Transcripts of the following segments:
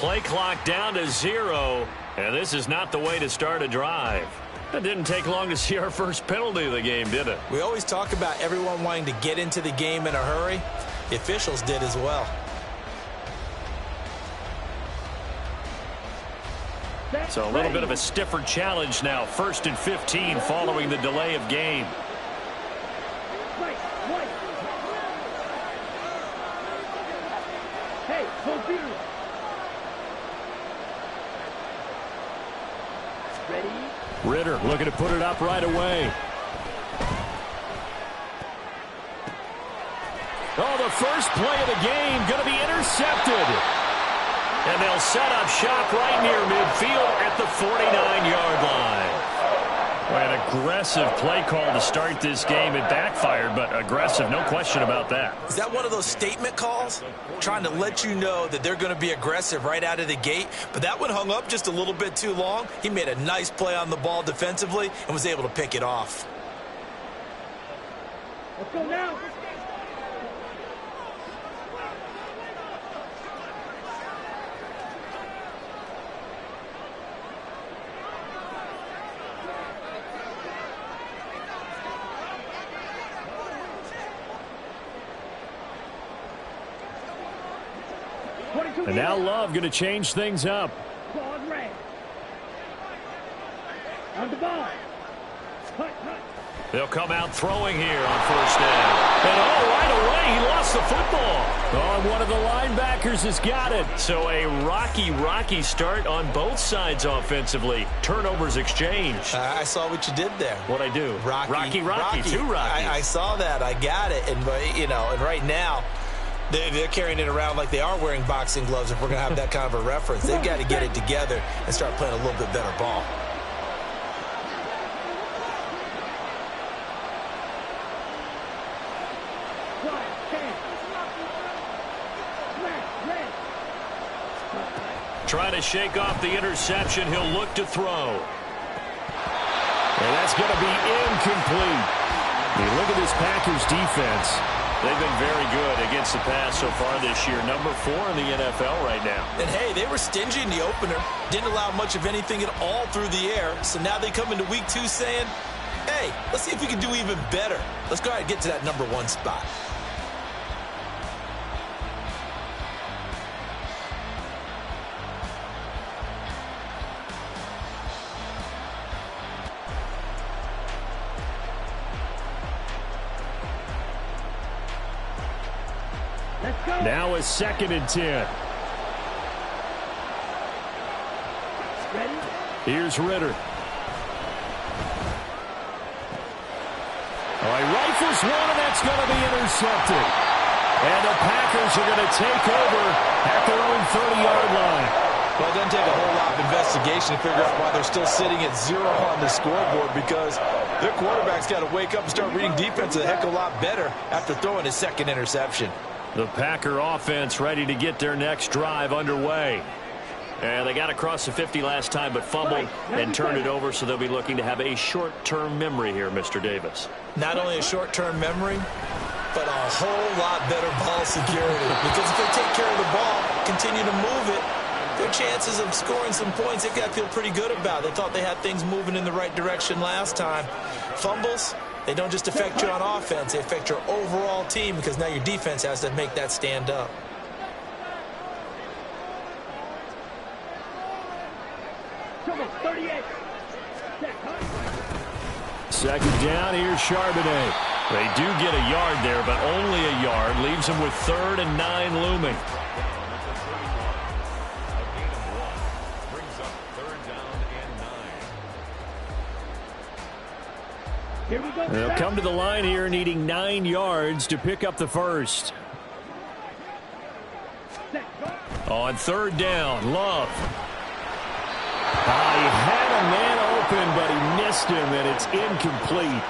Play clock down to 0, and this is not the way to start a drive. It didn't take long to see our first penalty of the game, did it? We always talk about everyone wanting to get into the game in a hurry. The officials did as well. So a little bit of a stiffer challenge now. 1st and 15 following the delay of game. Ridder looking to put it up right away. Oh, the first play of the game going to be intercepted. And they'll set up shop right near midfield at the 49-yard line. An aggressive play call to start this game. It backfired, but aggressive, no question about that. Is that one of those statement calls? Trying to let you know that they're going to be aggressive right out of the gate. But that one hung up just a little bit too long. He made a nice play on the ball defensively and was able to pick it off. Let's go now. And now Love going to change things up. On the ball. They'll come out throwing here on 1st down. And right away, he lost the football. Oh, and one of the linebackers has got it. So a rocky start on both sides offensively. Turnovers exchanged. I saw what you did there. What'd I do? Rocky. Two Rockies. I saw that. I got it. And, and right now, they're carrying it around like they are wearing boxing gloves. If we're going to have that kind of a reference, they've got to get it together and start playing a little bit better ball. Trying to shake off the interception. He'll look to throw. And that's going to be incomplete. You look at this Packers defense. They've been very good against the pass so far this year. Number 4 in the NFL right now. And, hey, they were stingy in the opener. Didn't allow much of anything at all through the air. So now they come into week 2 saying, hey, let's see if we can do even better. Let's go ahead and get to that number 1 spot. Now a 2nd and 10. Here's Ridder. He rifles one, and that's going to be intercepted. And the Packers are going to take over at their own 30-yard line. Well, it doesn't take a whole lot of investigation to figure out why they're still sitting at 0 on the scoreboard, because their quarterback's got to wake up and start reading defense a heck of a lot better after throwing his 2nd interception. The Packer offense ready to get their next drive underway. And they got across the 50 last time, but fumbled and turned it over, so they'll be looking to have a short-term memory here, Mr. Davis. Not only a short-term memory, but a whole lot better ball security. Because if they take care of the ball, continue to move it, their chances of scoring some points, they've got to feel pretty good about. They thought they had things moving in the right direction last time. Fumbles, they don't just affect you on offense, they affect your overall team, because now your defense has to make that stand up. Come on, 38. 2nd down, here's Charbonnet. They do get a yard there, but only a yard. Leaves them with 3rd and 9 looming. They'll come to the line here needing 9 yards to pick up the first. On 3rd down, Love. He had a man open, but he missed him, and it's incomplete.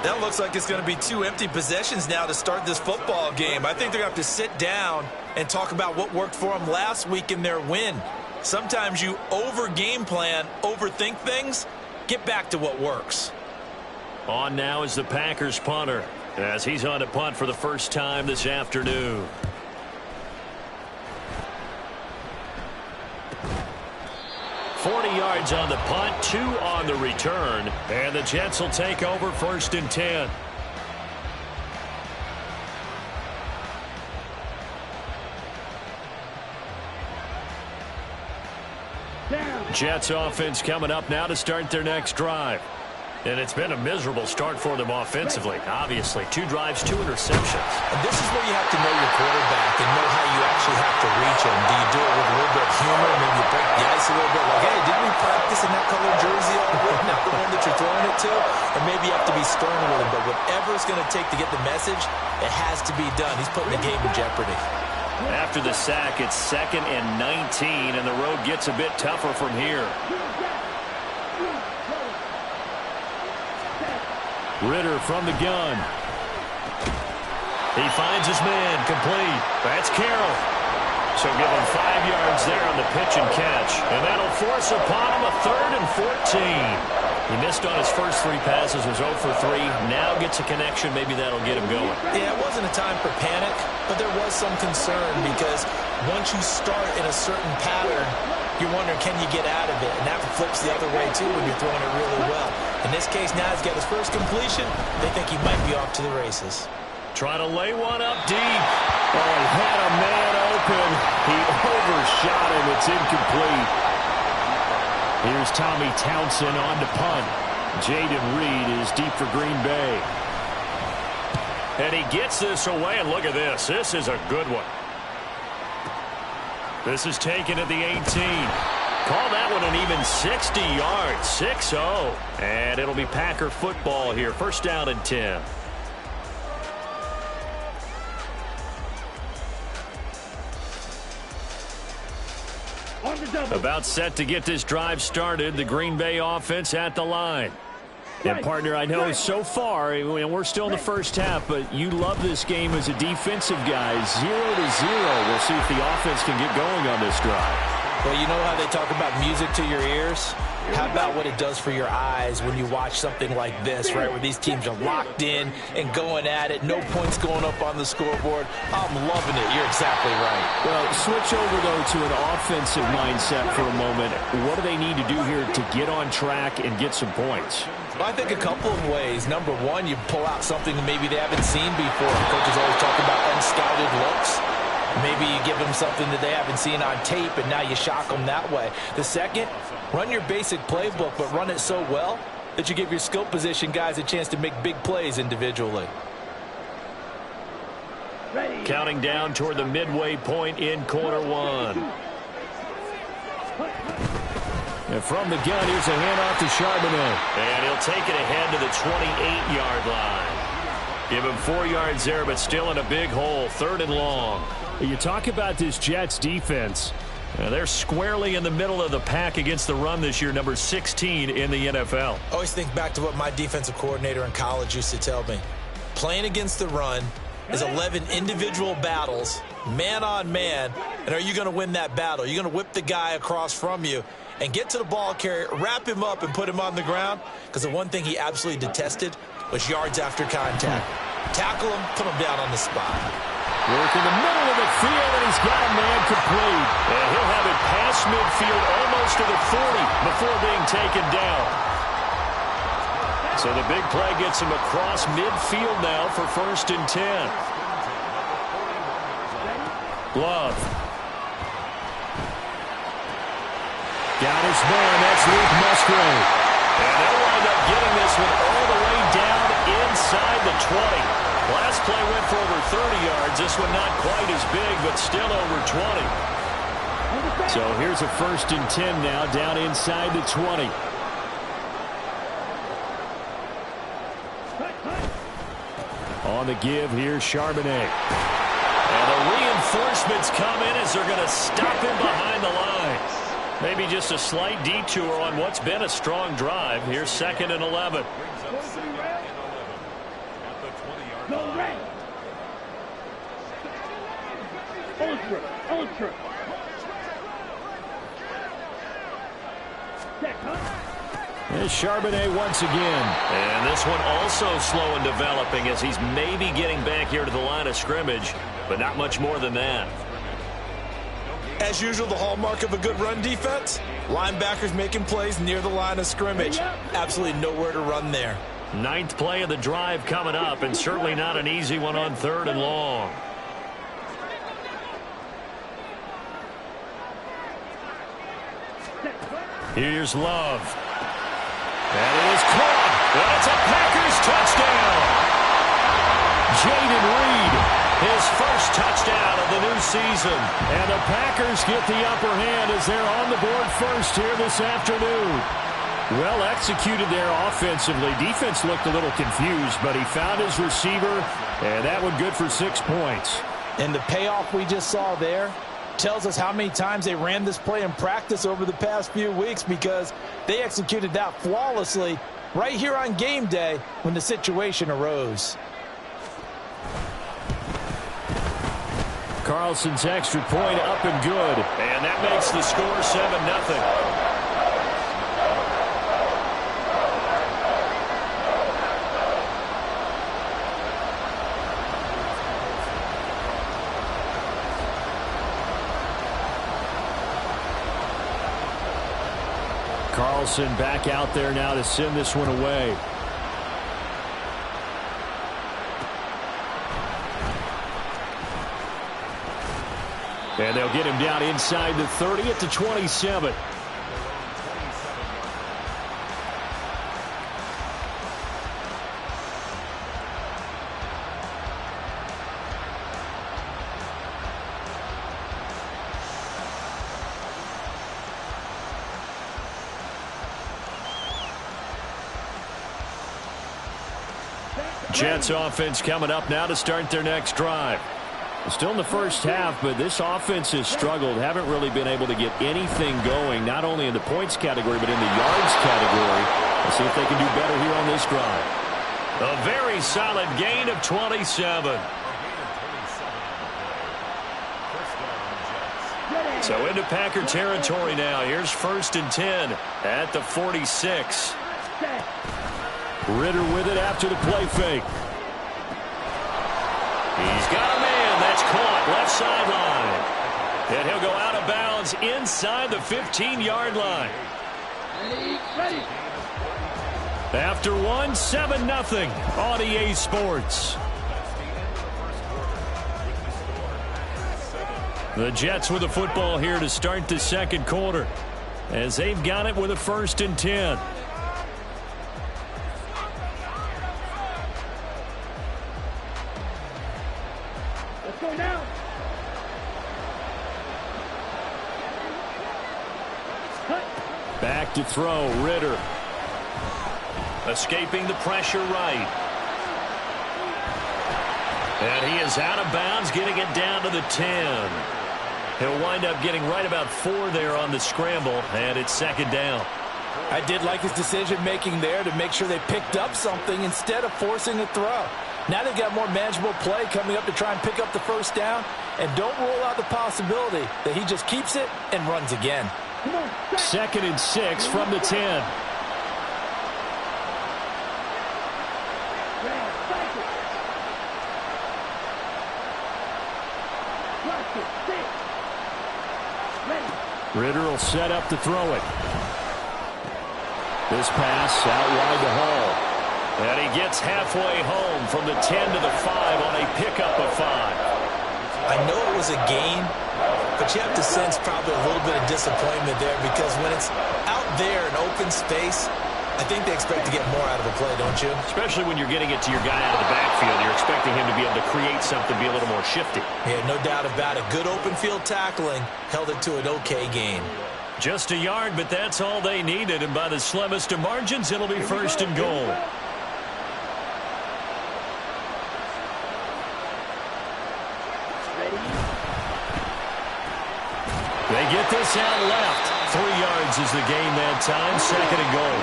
That looks like it's going to be 2 empty possessions now to start this football game. I think they're going to have to sit down and talk about what worked for them last week in their win. Sometimes you over-game plan, overthink things, get back to what works. On now is the Packers punter, as he's on to punt for the first time this afternoon. 40 yards on the punt, 2 on the return. And the Jets will take over 1st and 10. Jets offense coming up now to start their next drive. And it's been a miserable start for them offensively. Obviously, 2 drives, 2 interceptions. And this is where you have to know your quarterback and know how you actually have to reach him. Do you do it with a little bit of humor? Maybe you break the ice a little bit like, hey, didn't we practice in that color jersey already? Not the one that you're throwing it to? Or maybe you have to be stern with him. But whatever it's going to take to get the message, it has to be done. He's putting the game in jeopardy. After the sack, it's 2nd and 19, and the road gets a bit tougher from here. Ritter from the gun. He finds his man, complete. That's Carroll. So give him 5 yards there on the pitch and catch. And that'll force upon him a 3rd and 14. He missed on his first 3 passes, was 0 for 3. Now gets a connection. Maybe that'll get him going. Yeah, it wasn't a time for panic, but there was some concern because once you start in a certain pattern, you're wondering, can you get out of it? And that flips the other way, too, when you're throwing it really well. In this case, now he's got his first completion. They think he might be off to the races. Trying to lay one up deep. Oh, he had a man open. He overshot him. It's incomplete. Here's Tommy Townsend on to punt. Jaden Reed is deep for Green Bay. And he gets this away, and look at this. This is a good one. This is taken at the 18. Call that one an even 60 yards. 6-0. And it'll be Packer football here. 1st down and 10. About set to get this drive started. The Green Bay offense at the line. And, partner, I know so far, and we're still in the first half, but you love this game as a defensive guy. 0-0. We'll see if the offense can get going on this drive. Well, you know how they talk about music to your ears? How about what it does for your eyes when you watch something like this, right, where these teams are locked in and going at it, no points going up on the scoreboard? I'm loving it. You're exactly right. Well, switch over, though, to an offensive mindset for a moment. What do they need to do here to get on track and get some points? Well, I think a couple of ways. Number one, you pull out something that maybe they haven't seen before. Coaches always talk about unscouted looks. Maybe you give them something that they haven't seen on tape, and now you shock them that way. The second, run your basic playbook, but run it so well that you give your skill position guys a chance to make big plays individually. Counting down toward the midway point in quarter 1. And from the gun, here's a handoff to Charbonnet. And he'll take it ahead to the 28-yard line. Give him 4 yards there, but still in a big hole. 3rd and long. You talk about this Jets defense. They're squarely in the middle of the pack against the run this year, number 16 in the NFL. I always think back to what my defensive coordinator in college used to tell me. Playing against the run is 11 individual battles, man on man, and are you going to win that battle? You're going to whip the guy across from you and get to the ball carrier, wrap him up, and put him on the ground, because the one thing he absolutely detested was yards after contact. Tackle him, put him down on the spot. Work in the middle of the field, and he's got a man complete. And he'll have it past midfield almost to the 40 before being taken down. So the big play gets him across midfield now for 1st and 10. Love. Got his man. That's Luke Musgrave. And they'll wind up getting this one all the way down inside the 20. Last play went for over 30 yards. This one not quite as big, but still over 20. So here's a 1st and 10 now, down inside the 20. On the give, here's Charbonnet. And the reinforcements come in as they're going to stop him behind the line. Maybe just a slight detour on what's been a strong drive. Here's 2nd and 11. Ultra. There's Charbonnet once again. And this one also slow in developing as he's maybe getting back here to the line of scrimmage, but not much more than that. As usual, the hallmark of a good run defense, linebackers making plays near the line of scrimmage. Absolutely nowhere to run there. 9th play of the drive coming up, and certainly not an easy one on 3rd and long. Here's Love. And it is caught. And it's a Packers touchdown. Jayden Reed, his first touchdown of the new season. And the Packers get the upper hand as they're on the board first here this afternoon. Well executed there offensively. Defense looked a little confused, but he found his receiver, and that one good for 6 points. And the payoff we just saw there tells us how many times they ran this play in practice over the past few weeks, because they executed that flawlessly right here on game day when the situation arose. Carlson's extra point up and good, and that makes the score 7-0. Carlson back out there now to send this one away. And they'll get him down inside the 30 at the 27. Jets offense coming up now to start their next drive. Still in the first half, but this offense has struggled. Haven't really been able to get anything going, not only in the points category, but in the yards category. Let's see if they can do better here on this drive. A very solid gain of 27. So into Packer territory now. Here's 1st and 10 at the 46. Ritter with it after the play fake. He's got a man. That's caught left sideline. And he'll go out of bounds inside the 15-yard line. Ready. After one, 7-0 on EA Sports. The Jets with the football here to start the second quarter, as they've got it with a 1st and 10. Let's go now. Back to throw, Ritter. Escaping the pressure right. And he is out of bounds, getting it down to the 10. He'll wind up getting right about 4 there on the scramble, and it's 2nd down. I did like his decision-making there to make sure they picked up something instead of forcing a throw. Now they've got more manageable play coming up to try and pick up the 1st down, and don't rule out the possibility that he just keeps it and runs again. 2nd and 6 from the 10. Ritter will set up to throw it. This pass out wide to Hall. And he gets halfway home from the 10 to the 5 on a pickup of 5. I know it was a gain, but you have to sense probably a little bit of disappointment there, because when it's out there in open space, I think they expect to get more out of a play, don't you? Especially when you're getting it to your guy out of the backfield. You're expecting him to be able to create something, be a little more shifty. Yeah, no doubt about it. Good open field tackling held it to an okay gain. Just a yard, but that's all they needed. And by the slimmest of margins, it'll be 1st and goal. They get this out left. 3 yards is the gain that time. 2nd and goal.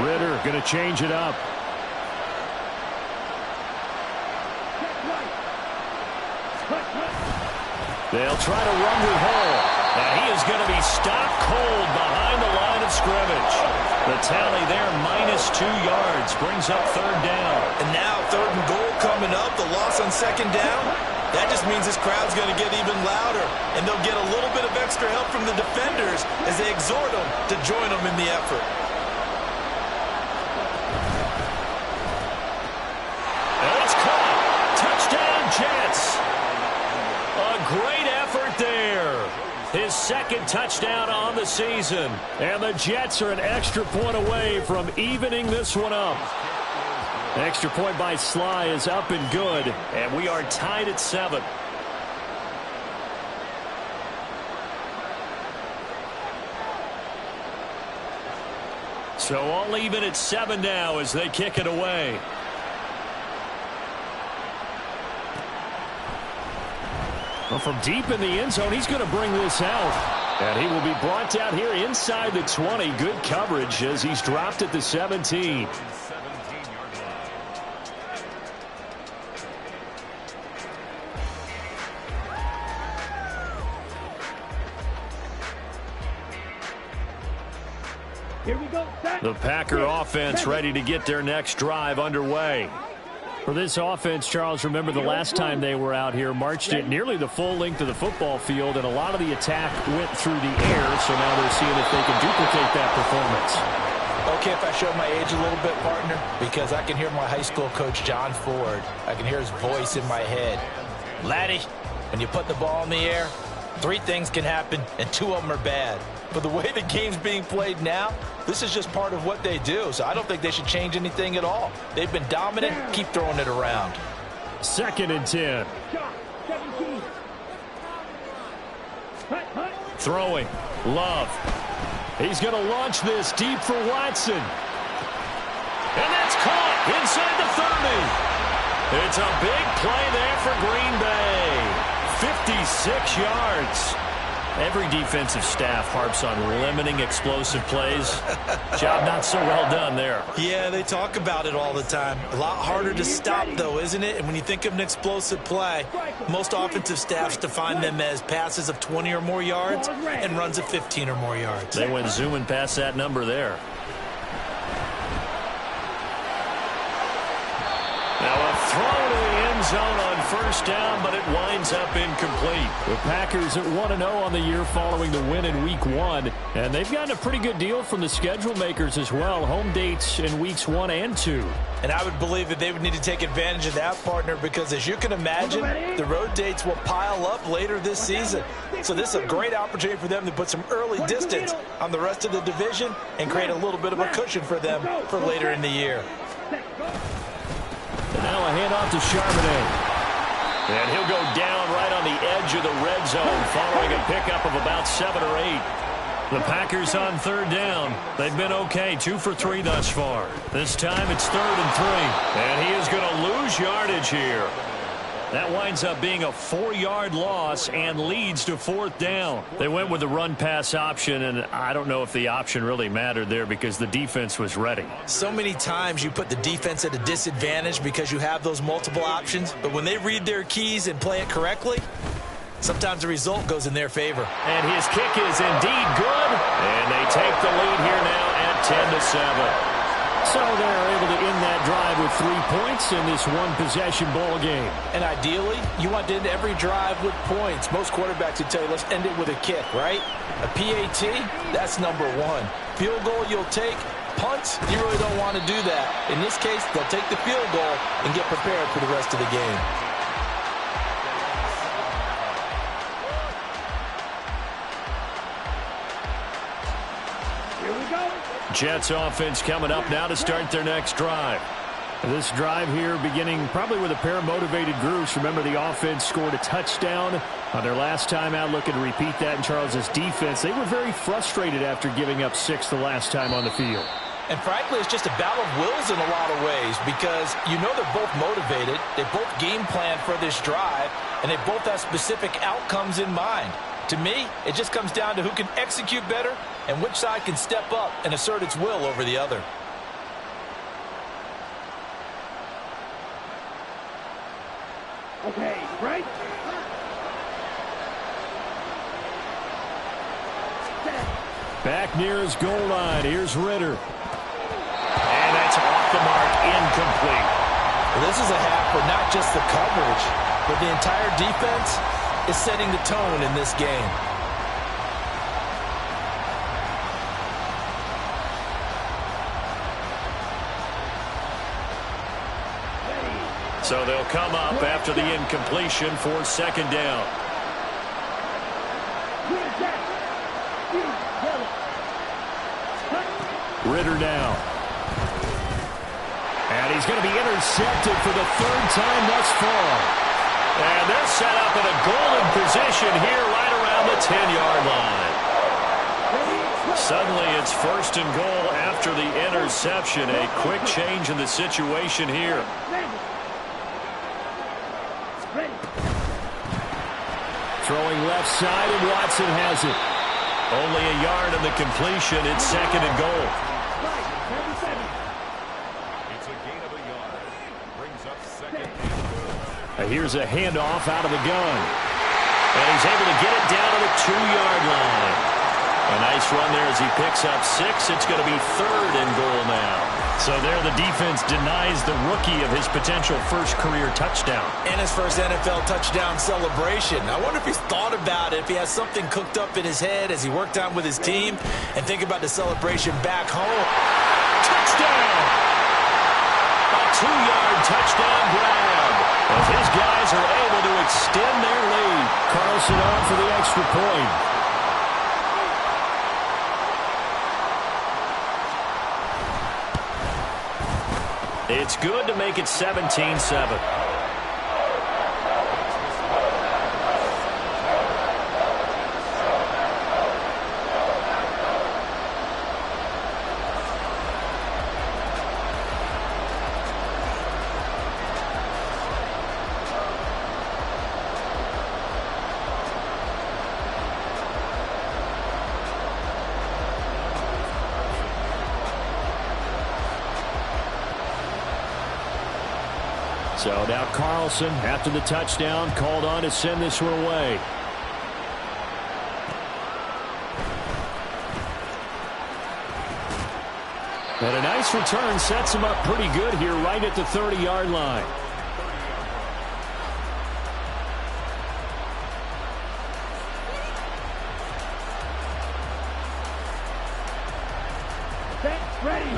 Ritter going to change it up. They'll try to run with Hall. And he is going to be stopped cold behind the line of scrimmage. The tally there, -2 yards, brings up 3rd down. And now 3rd and goal coming up, the loss on 2nd down. That just means this crowd's going to get even louder, and they'll get a little bit of extra help from the defenders as they exhort them to join them in the effort. And it's caught. Touchdown, Jets. A great effort there. His 2nd touchdown on the season. And the Jets are an extra point away from evening this one up. Extra point by Sly is up and good, and we are tied at 7. So all even at 7 now as they kick it away. Well, from deep in the end zone, he's going to bring this out. And he will be brought down here inside the 20. Good coverage as he's dropped at the 17. Here we go. The Packer offense ready to get their next drive underway. For this offense, Charles, remember the last time they were out here, marched it nearly the full length of the football field, and a lot of the attack went through the air, so now they're seeing if they can duplicate that performance. Okay, if I show my age a little bit, partner, because I can hear my high school coach, John Ford. I can hear his voice in my head. Laddie, when you put the ball in the air, 3 things can happen, and 2 of them are bad. But the way the game's being played now, this is just part of what they do. So I don't think they should change anything at all. They've been dominant. Keep throwing it around. 2nd and 10. Throwing. Love. He's going to launch this deep for Watson. And that's caught inside the 30. It's a big play there for Green Bay. 56 yards. Every defensive staff harps on limiting explosive plays. Job not so well done there. Yeah, they talk about it all the time. A lot harder to stop, though, isn't it? And when you think of an explosive play, most offensive staffs define them as passes of 20 or more yards and runs of 15 or more yards. They went zooming past that number there. Now a throw to the end zone on 1st down, but it winds up incomplete. The Packers at 1-0 on the year following the win in Week 1. And they've gotten a pretty good deal from the schedule makers as well. Home dates in Weeks 1 and 2. And I would believe that they would need to take advantage of that, partner, because as you can imagine, the road dates will pile up later this season. So this is a great opportunity for them to put some early distance on the rest of the division and create a little bit of a cushion for them for later in the year. Now a handoff to Charbonnet. And he'll go down right on the edge of the red zone following a pickup of about 7 or 8. The Packers on 3rd down. They've been okay, 2 for 3 thus far. This time it's 3rd and 3. And he is going to lose yardage here. That winds up being a 4-yard loss and leads to 4th down. They went with the run-pass option, and I don't know if the option really mattered there because the defense was ready. So many times you put the defense at a disadvantage because you have those multiple options, but when they read their keys and play it correctly, sometimes the result goes in their favor. And his kick is indeed good, and they take the lead here now at 10-7. So they're able to end that drive with 3 points in this one-possession ball game. And ideally, you want to end every drive with points. Most quarterbacks would tell you, let's end it with a kick, right? A PAT, that's number 1. Field goal you'll take. Punts, you really don't want to do that. In this case, they'll take the field goal and get prepared for the rest of the game. Jets offense coming up now to start their next drive. This drive here beginning probably with a pair of motivated groups. Remember, the offense scored a touchdown on their last time out. Looking to repeat that in Charles's defense. They were very frustrated after giving up 6 the last time on the field. And frankly, it's just a battle of wills in a lot of ways because you know they're both motivated. They both game plan for this drive, and they both have specific outcomes in mind. To me, it just comes down to who can execute better and which side can step up and assert its will over the other. Okay, right? Set. Back near his goal line. Here's Ritter. And that's off the mark, incomplete. Well, this is a half where not just the coverage, but the entire defense is setting the tone in this game. So they'll come up after the incompletion for second down. Ritter now. And he's going to be intercepted for the third time thus far. And they're set up in a golden position here right around the 10-yard line. Suddenly it's first and goal after the interception. A quick change in the situation here. Throwing left side, and Watson has it. Only a yard on the completion. It's second and goal. It's a gain of a yard. Brings up second. Here's a handoff out of the gun. And he's able to get it down to the 2-yard line. A nice run there as he picks up 6. It's going to be third and goal now. So there the defense denies the rookie of his potential first career touchdown. And his first NFL touchdown celebration. I wonder if he's thought about it, if he has something cooked up in his head as he worked out with his team, and think about the celebration back home. Touchdown! A 2-yard touchdown grab. As his guys are able to extend their lead. Carlson on for the extra point. It's good to make it 17-7. So now Carlson, after the touchdown, called on to send this one away. And a nice return sets him up pretty good here right at the 30-yard line.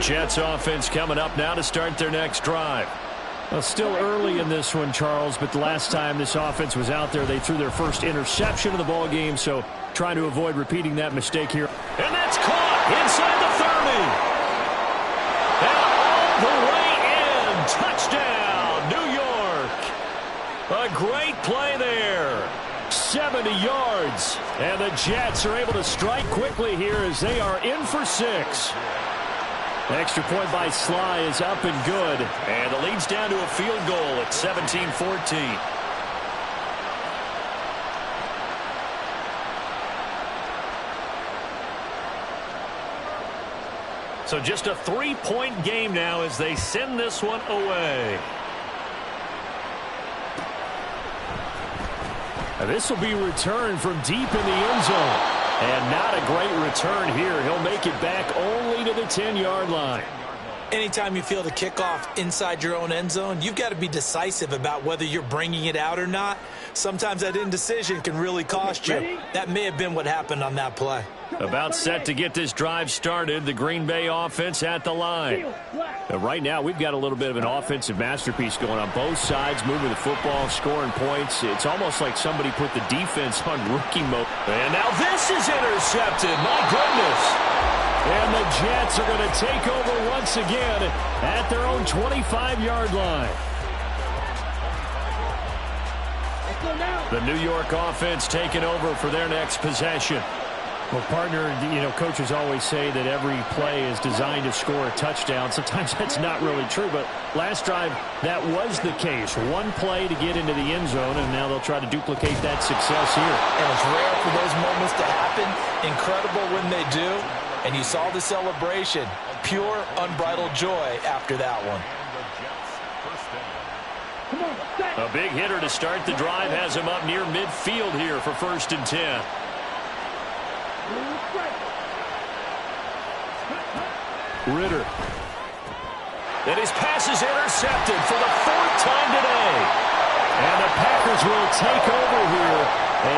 Jets offense coming up now to start their next drive. Well, still early in this one, Charles, but the last time this offense was out there, they threw their first interception of the ball game, so trying to avoid repeating that mistake here. And that's caught inside the 30. And all the way in. Touchdown, New York. A great play there. 70 yards. And the Jets are able to strike quickly here as they are in for 6. Extra point by Sly is up and good. And the lead's down to a field goal at 17-14. So just a 3-point game now as they send this one away. And this will be returned from deep in the end zone. And not a great return here. He'll make it back only to the 10-yard line. Anytime you feel the kickoff inside your own end zone, you've got to be decisive about whether you're bringing it out or not. Sometimes that indecision can really cost you. That may have been what happened on that play. About set to get this drive started, the Green Bay offense at the line. Right now, we've got a little bit of an offensive masterpiece going on both sides, moving the football, scoring points. It's almost like somebody put the defense on rookie mode. And now this is intercepted. My goodness. And the Jets are going to take over once again at their own 25-yard line. The New York offense taking over for their next possession. Well, partner, coaches always say that every play is designed to score a touchdown. Sometimes that's not really true, but last drive, that was the case. One play to get into the end zone, and now they'll try to duplicate that success here. And it's rare for those moments to happen. Incredible when they do. And you saw the celebration. Pure, unbridled joy after that one. A big hitter to start the drive has him up near midfield here for 1st and 10. Ritter. And his pass is intercepted for the 4th time today. And the Packers will take over here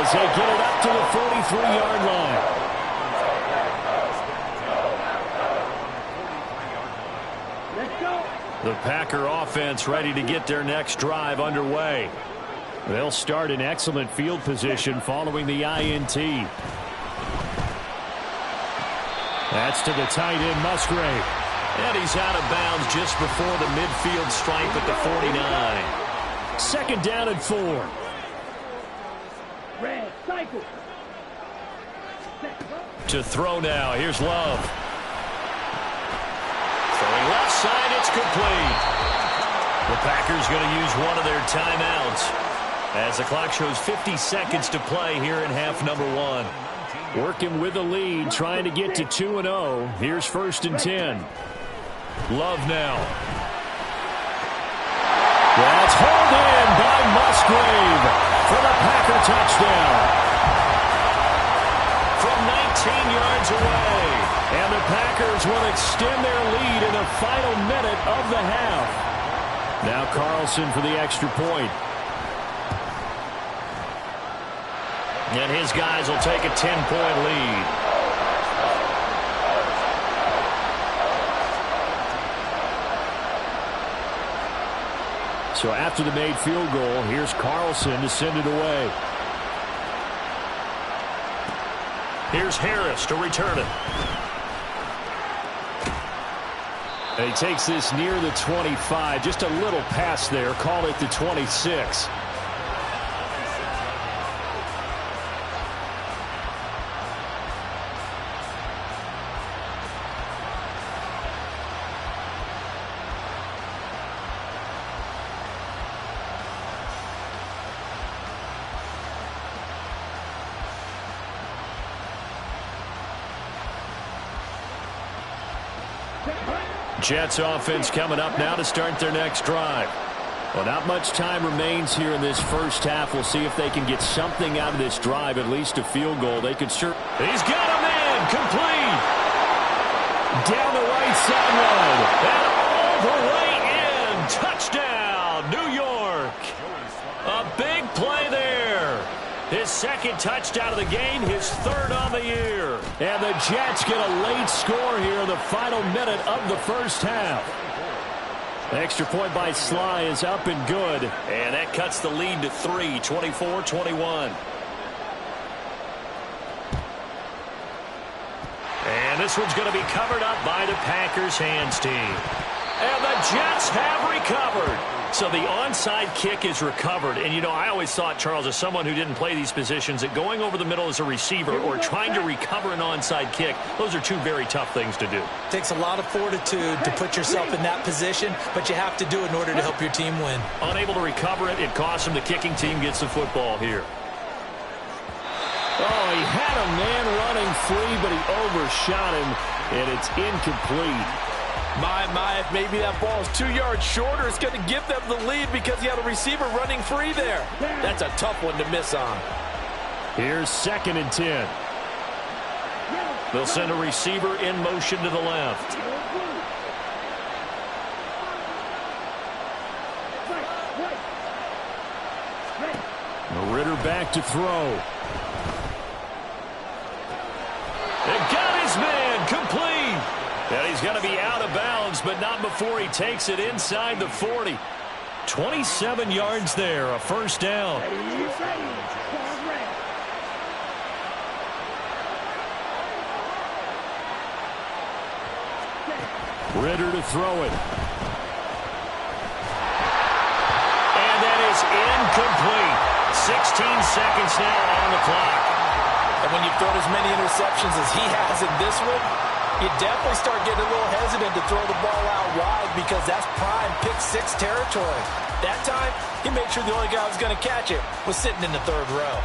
as they get it up to the 43-yard line. Let's go. The Packer offense ready to get their next drive underway. They'll start in excellent field position following the INT. That's to the tight end, Musgrave. And he's out of bounds just before the midfield stripe at the 49. 2nd down and 4. Red cycle. To throw now. Here's Love. Throwing left side, it's complete. The Packers going to use one of their timeouts as the clock shows 50 seconds to play here in half number 1. Working with the lead, trying to get to 2-0. Here's 1st and 10. Love now. That's hauled in by Musgrave for the Packer touchdown. From 19 yards away. And the Packers will extend their lead in the final minute of the half. Now Carlson for the extra point. And his guys will take a 10-point lead. So after the made field goal, here's Carlson to send it away. Here's Harris to return it. And he takes this near the 25. Just a little pass there. Call it the 26. Jets offense coming up now to start their next drive. Well, not much time remains here in this first half. We'll see if they can get something out of this drive, at least a field goal. They could sure. He's got a man complete. Down the right sideline. And all the way in. Touchdown, New York. A big play there. His 2nd touchdown of the game, his 3rd on the year. And the Jets get a late score here in the final minute of the first half. The extra point by Sly is up and good. And that cuts the lead to 3, 24-21. And this one's going to be covered up by the Packers hands team. And the Jets have recovered. So the onside kick is recovered. And, you know, I always thought, Charles, as someone who didn't play these positions, that going over the middle as a receiver or trying to recover an onside kick, those are 2 very tough things to do. It takes a lot of fortitude to put yourself in that position, but you have to do it in order to help your team win. Unable to recover it, it costs him. The kicking team gets the football here. Oh, he had a man running free, but he overshot him, and it's incomplete. My, if maybe that ball is 2 yards shorter, it's going to give them the lead because you had a receiver running free there. That's a tough one to miss on. Here's 2nd and 10. They'll send a receiver in motion to the left. Ritter back to throw. They got his man complete. And he's going to be out of bounds, but not before he takes it inside the 40. 27 yards there, a 1st down. Ritter to throw it. And that is incomplete. 16 seconds now on the clock. And when you've thrown as many interceptions as he has in this one, you definitely start getting a little hesitant to throw the ball out wide because that's prime pick-6 territory. That time, he made sure the only guy who was going to catch it was sitting in the 3rd row.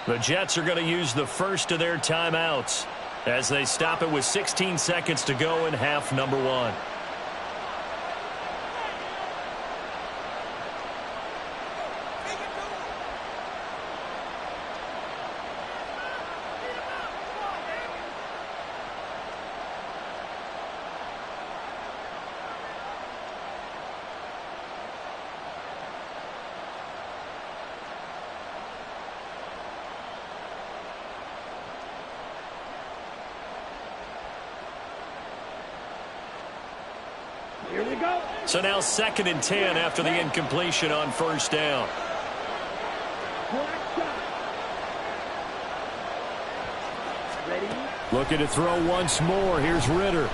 The Jets are going to use the first of their timeouts as they stop it with 16 seconds to go in half number 1. So now 2nd and 10 after the incompletion on first down. Ready? Looking to throw once more. Here's Ritter.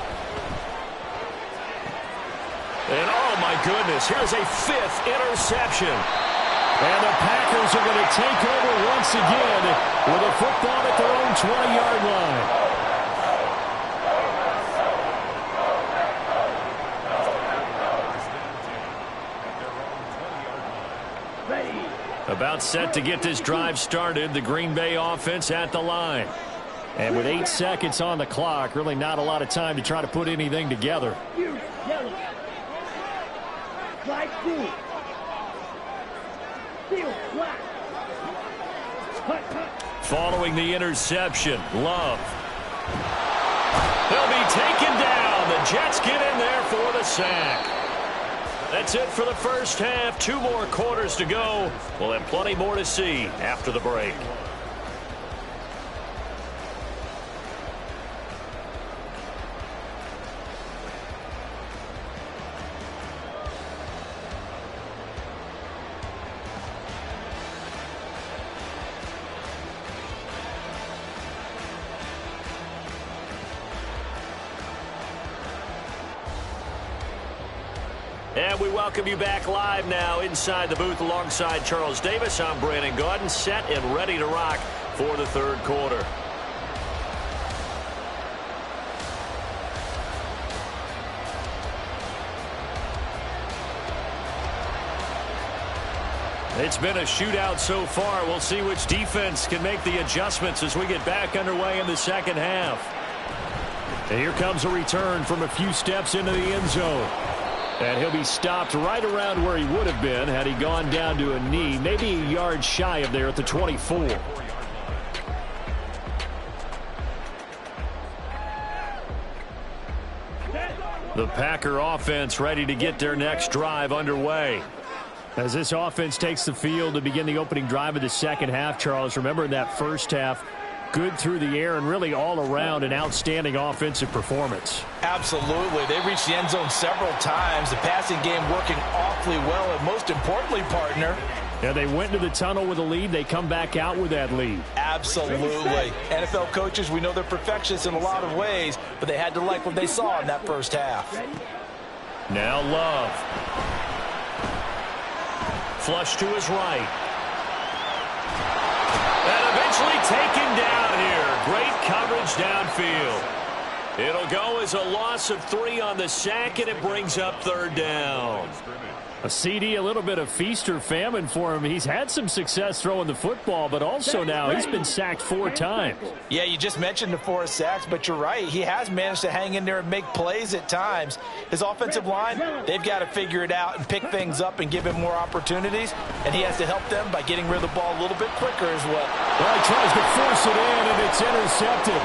And oh my goodness, here's a 5th interception. And the Packers are going to take over once again with a football at their own 20-yard line. About set to get this drive started. The Green Bay offense at the line. And with 8 seconds on the clock, really not a lot of time to try to put anything together. You, yellow. Slide through. Steal, black. Hut, hut. Following the interception, Love. He'll be taken down. The Jets get in there for the sack. That's it for the first half. 2 more quarters to go. We'll have plenty more to see after the break. And we welcome you back live now inside the booth alongside Charles Davis. I'm Brandon Gaudin, set and ready to rock for the 3rd quarter. It's been a shootout so far. We'll see which defense can make the adjustments as we get back underway in the 2nd half. And here comes a return from a few steps into the end zone. And he'll be stopped right around where he would have been had he gone down to a knee, maybe a yard shy of there at the 24. The Packer offense ready to get their next drive underway. As this offense takes the field to begin the opening drive of the 2nd half, Charles, remember in that first half, good through the air and really all around an outstanding offensive performance. Absolutely. They reached the end zone several times. The passing game working awfully well. And most importantly, partner, yeah, they went into the tunnel with a lead. They come back out with that lead. Absolutely. NFL coaches, we know they're perfectionists in a lot of ways, but they had to like what they saw in that first half. Now Love. Flush to his right. And eventually taken down here. Great coverage downfield. It'll go as a loss of 3 on the sack, and it brings up 3rd down. A CD, a little bit of feast or famine for him. He's had some success throwing the football, but also now he's been sacked 4 times. Yeah, you just mentioned the 4 sacks, but you're right. He has managed to hang in there and make plays at times. His offensive line, they've got to figure it out and pick things up and give him more opportunities, and he has to help them by getting rid of the ball a little bit quicker as well. Well, he tries to force it in, and it's intercepted.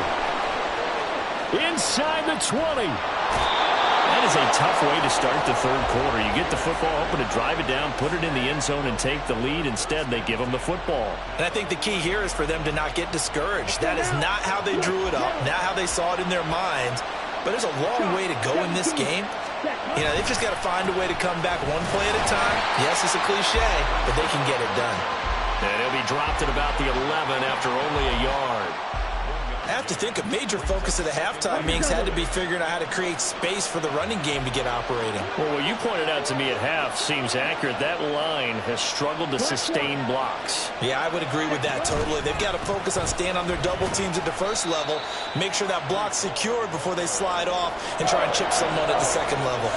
Inside the 20. That is a tough way to start the 3rd quarter. You get the football open to drive it down, put it in the end zone, and take the lead. Instead, they give them the football. And I think the key here is for them to not get discouraged. That is not how they drew it up, not how they saw it in their minds. But there's a long way to go in this game. You know, they've just got to find a way to come back one play at a time. Yes, it's a cliche, but they can get it done. And he'll be dropped at about the 11 after only a yard. I have to think a major focus of the halftime meetings had to be figuring out how to create space for the running game to get operating. Well, what you pointed out to me at half seems accurate. That line has struggled to sustain blocks. Yeah, I would agree with that totally. They've got to focus on staying on their double teams at the first level, make sure that block's secured before they slide off and try and chip someone at the second level.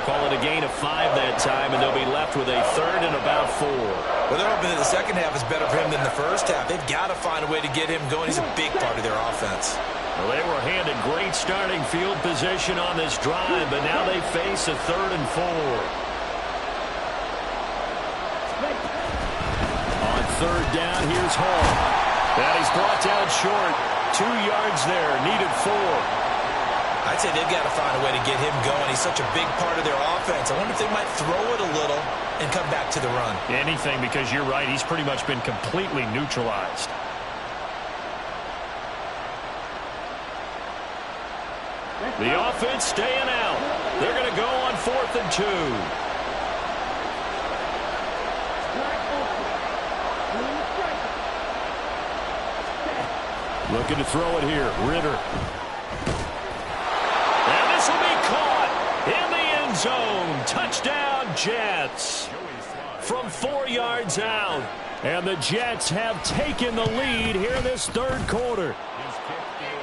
Call it a gain of 5 that time, and they'll be left with a 3rd and about 4. Well, they're hoping that the second half is better for him than the first half. They've got to find a way to get him going. He's a big part of their offense. Well, they were handed great starting field position on this drive, but now they face a 3rd and 4. On 3rd down, here's Hall. And he's brought down short. 2 yards there, needed 4. I'd say they've got to find a way to get him going. He's such a big part of their offense. I wonder if they might throw it a little and come back to the run. Anything, because you're right. He's pretty much been completely neutralized. The offense staying out. They're going to go on 4th and 2. Looking to throw it here. Ritter. And this will be caught in the end zone. Touchdown, Jets. From 4 yards out. And the Jets have taken the lead here in this third quarter.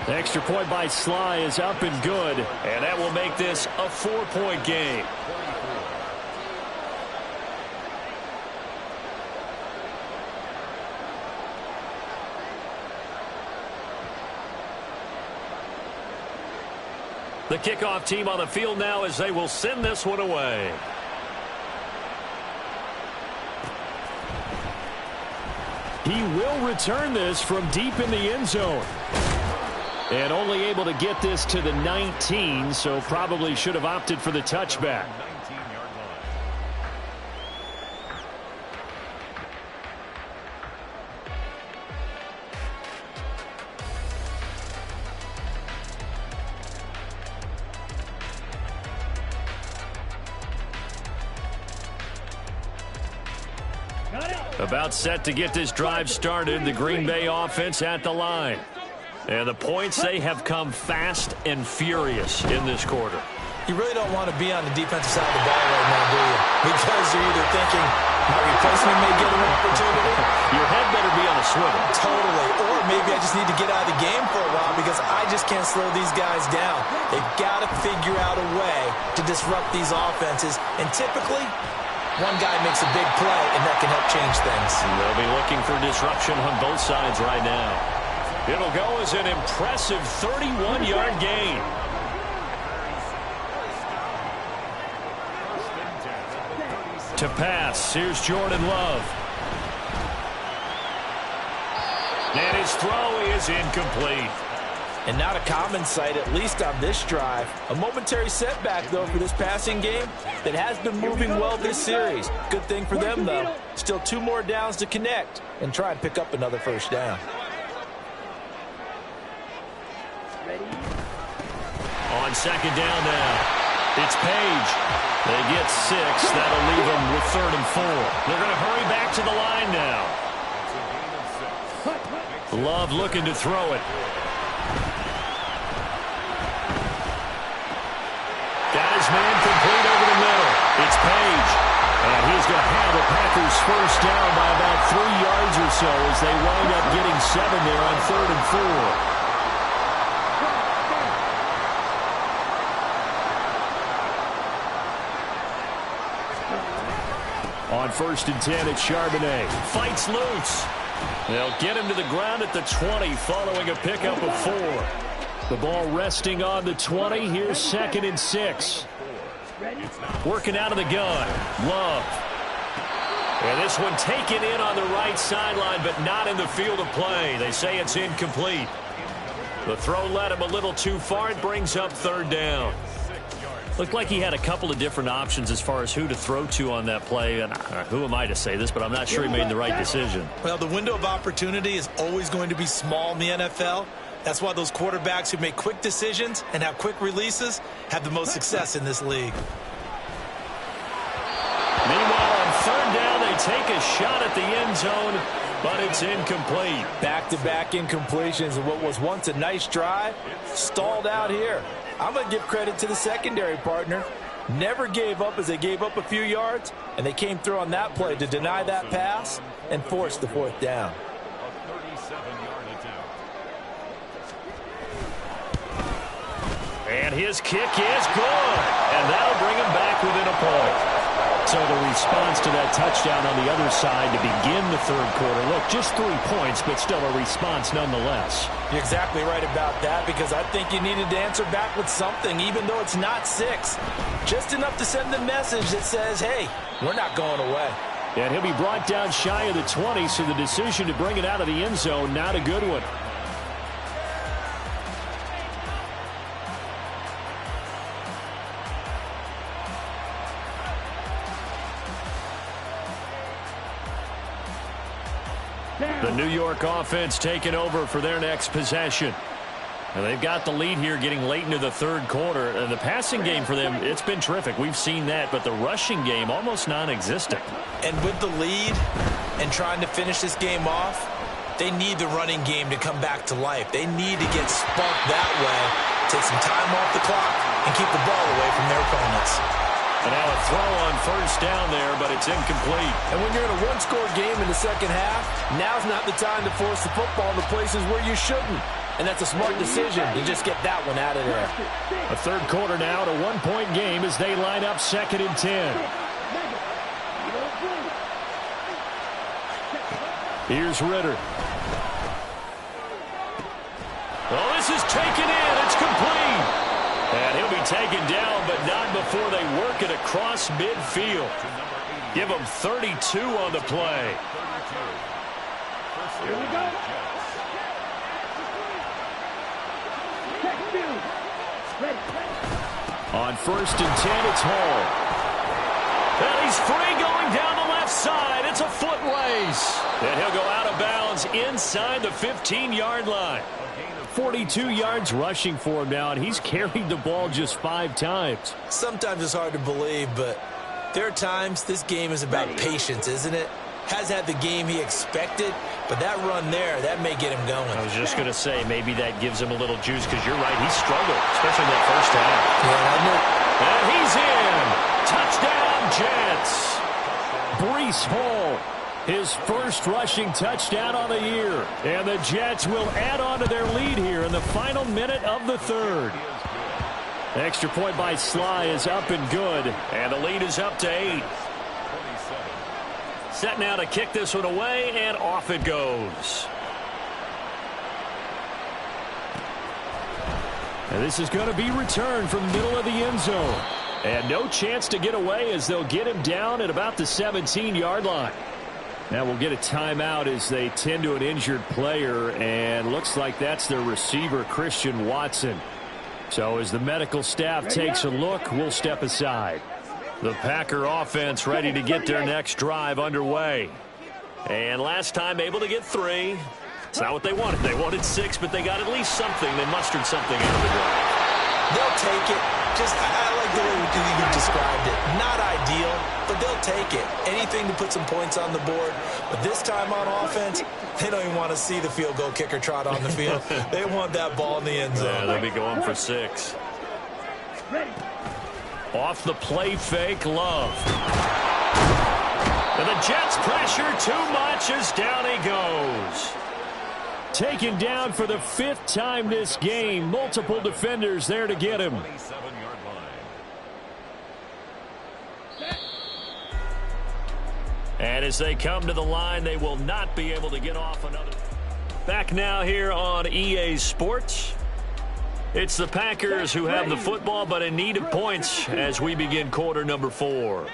The extra point by Sly is up and good. And that will make this a 4-point game. The kickoff team on the field now as they will send this one away. He will return this from deep in the end zone. And only able to get this to the 19, so probably should have opted for the touchback. About set to get this drive started. The Green Bay offense at the line. And the points, they have come fast and furious in this quarter. You really don't want to be on the defensive side of the ball right now, do you? Because you're either thinking, my replacement may get an opportunity. Your head better be on a swivel. Totally. Or maybe I just need to get out of the game for a while because I just can't slow these guys down. They've got to figure out a way to disrupt these offenses. And typically, one guy makes a big play, and that can help change things. They'll be looking for disruption on both sides right now. It'll go as an impressive 31-yard gain. To pass, here's Jordan Love. And his throw is incomplete. And not a common sight, at least on this drive. A momentary setback, though, for this passing game that has been moving well this series. Good thing for them, though. Still 2 more downs to connect and try and pick up another first down. On second down now, it's Page. They get 6. That'll leave them with 3rd and 4. They're going to hurry back to the line now. Love looking to throw it. Got his man complete over the middle. It's Page. And he's going to have the Packers first down by about 3 yards or so as they wind up getting 7 there on 3rd and 4. On 1st and 10, it's Charbonnet. Fights loose. They'll get him to the ground at the 20 following a pickup of 4. The ball resting on the 20. Here's 2nd and 6. Working out of the gun. Love. And this one taken in on the right sideline, but not in the field of play. They say it's incomplete. The throw led him a little too far. It brings up 3rd down. Looked like he had a couple of different options as far as who to throw to on that play. And who am I to say this, but I'm not sure he made the right decision. Well, the window of opportunity is always going to be small in the NFL. That's why those quarterbacks who make quick decisions and have quick releases have the most success in this league. Meanwhile, on 3rd down, they take a shot at the end zone, but it's incomplete. Back-to-back incompletions of what was once a nice drive, stalled out here. I'm going to give credit to the secondary partner. Never gave up as they gave up a few yards, and they came through on that play to deny that pass and force the 4th down. And his kick is good, and that'll bring him back within a point. So the response to that touchdown on the other side to begin the 3rd quarter. Look, just 3 points, but still a response nonetheless. You're exactly right about that because I think you needed to answer back with something, even though it's not 6. Just enough to send the message that says, hey, we're not going away. And he'll be brought down shy of the 20, so the decision to bring it out of the end zone, not a good one. The New York offense taking over for their next possession. And they've got the lead here getting late into the third quarter. And the passing game for them, it's been terrific. We've seen that, but the rushing game almost non-existent. And with the lead and trying to finish this game off, they need the running game to come back to life. They need to get spunked that way, take some time off the clock, and keep the ball away from their opponents. And now a throw on first down there, but it's incomplete. And when you're in a one-score game in the second half, now's not the time to force the football in the places where you shouldn't. And that's a smart decision to just get that one out of there. A third quarter now, a one-point game as they line up 2nd and 10. Here's Ritter. Oh, this is taken in. It's complete. And he'll be taken down, but not before they work it across midfield. Give him 32 on the play. Here we go. Ready. On 1st and 10, it's Hall. And he's free going down the left side. It's a foot race. And he'll go out of bounds inside the 15-yard line. 42 yards rushing for him now, and he's carried the ball just 5 times. Sometimes it's hard to believe, but there are times this game is about patience, isn't it? Has had the game he expected, but that run there, that may get him going. I was just going to say, maybe that gives him a little juice, because you're right, he struggled, especially in that first half. And he's in. Touchdown, Jets. Breece Hall, his first rushing touchdown on the year. And the Jets will add on to their lead here in the final minute of the third. Extra point by Sly is up and good, and the lead is up to 8. Set now to kick this one away, and off it goes. And this is going to be returned from the middle of the end zone. And no chance to get away as they'll get him down at about the 17-yard line. Now we'll get a timeout as they tend to an injured player, and looks like that's their receiver, Christian Watson. So as the medical staff takes a look, we'll step aside. The Packer offense ready to get their next drive underway. And last time able to get 3. It's not what they wanted. They wanted 6, but they got at least something. They mustered something out of the drive. They'll take it. I like the way you described it. Not ideal, but they'll take it. Anything to put some points on the board. But this time on offense, they don't even want to see the field goal kicker trot on the field. They want that ball in the end zone. Yeah, they'll be going for 6. Ready. Off the play fake, Love. And the Jets pressure too much as down he goes. Taken down for the 5th time this game. Multiple defenders there to get him. And as they come to the line, they will not be able to get off another. Back now here on EA Sports. It's the Packers who have the football, but in need of points as we begin quarter number 4.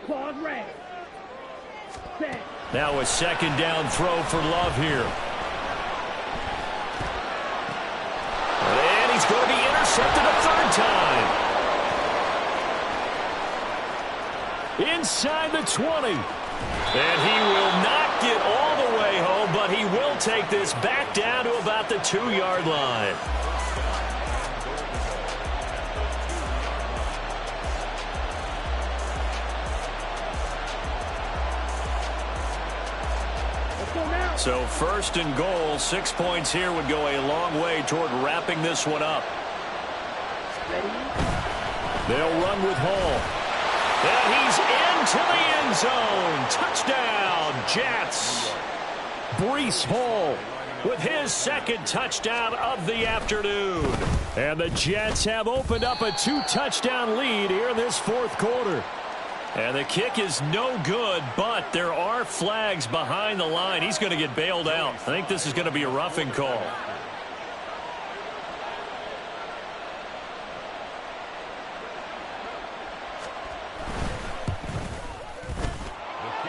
Claws ready. Set. Now a 2nd down throw for Love here. And he's going to be intercepted a 3rd time. Inside the 20. And he will not get all the way home, but he will take this back down to about the 2-yard line. So 1st and goal, 6 points here would go a long way toward wrapping this one up. Ready. They'll run with Hall. And he's into the end zone. Touchdown, Jets. Breece Hall with his 2nd touchdown of the afternoon. And the Jets have opened up a 2-touchdown lead here in this 4th quarter. And the kick is no good, but there are flags behind the line. He's going to get bailed out. I think this is going to be a roughing call.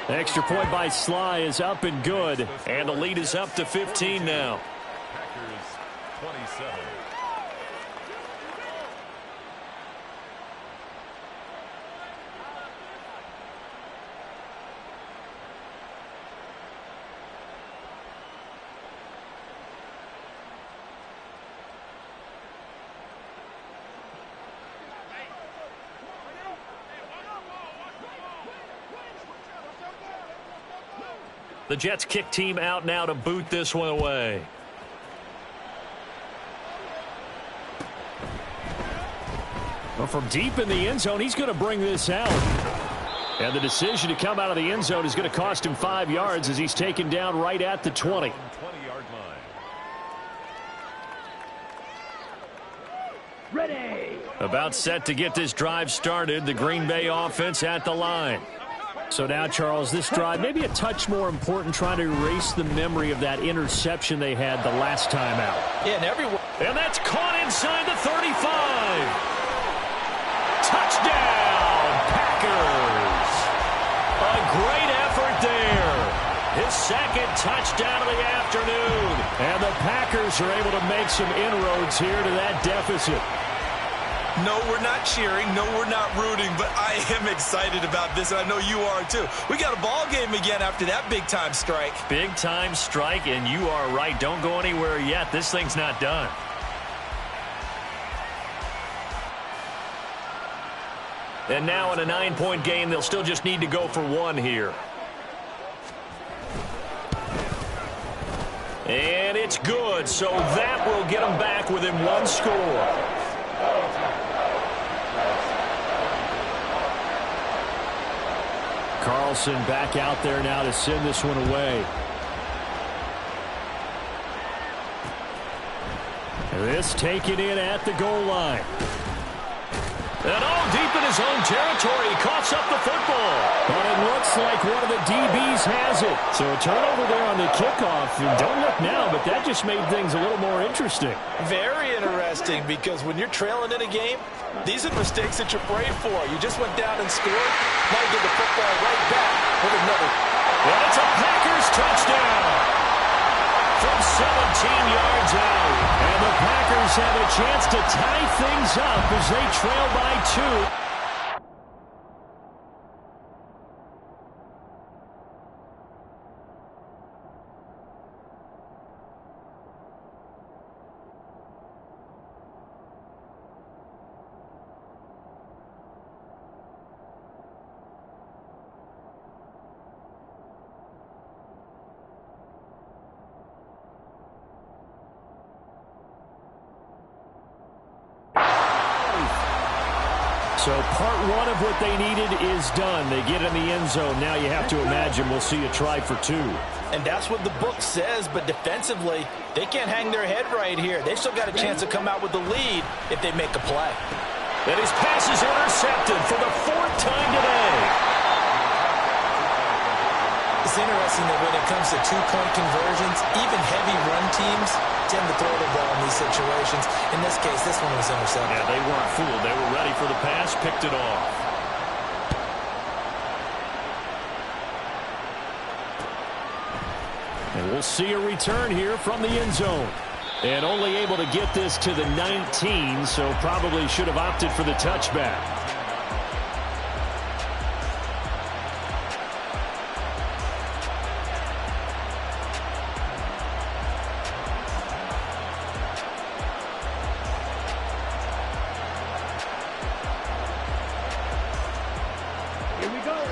Extra point by Sly is up and good. And the lead is up to 15 now. Packers 27. The Jets kick team out now to boot this one away. Well, from deep in the end zone, he's going to bring this out. And the decision to come out of the end zone is going to cost him 5 yards as he's taken down right at the 20. 20-yard line. Ready. About set to get this drive started. The Green Bay offense at the line. So now, Charles, this drive maybe a touch more important, trying to erase the memory of that interception they had the last time out. Yeah, and that's caught inside the 35. Touchdown, Packers. A great effort there. His second touchdown of the afternoon. And the Packers are able to make some inroads here to that deficit. No, we're not cheering. No, we're not rooting. But I am excited about this, and I know you are too. We got a ball game again after that big-time strike. Big-time strike, and you are right. Don't go anywhere yet. This thing's not done. And now in a 9-point game, they'll still just need to go for one here. And it's good, so that will get them back within one score. Carlson back out there now to send this one away. This taken in at the goal line. And all deep in his own territory, he coughs up the football. But it looks like one of the DBs has it. So a turnover there on the kickoff. And don't look now, but that just made things a little more interesting. Very interesting, because when you're trailing in a game, these are mistakes that you pray for. You just went down and scored. Now you get the football right back with another. And it's a Packers touchdown from 17 yards out. And the Packers have a chance to tie things up as they trail by 2. So part one of what they needed is done. They get in the end zone. Now you have to imagine we'll see a try for 2. And that's what the book says, but defensively, they can't hang their head right here. They've still got a chance to come out with the lead if they make a play. And his pass is intercepted for the 4th time today. It's interesting that when it comes to two-point conversions, even heavy run teams tend to throw the ball in these situations. In this case, this one was intercepted. Yeah, they weren't fooled. They were ready for the pass, picked it off. And we'll see a return here from the end zone. And only able to get this to the 19, so probably should have opted for the touchback.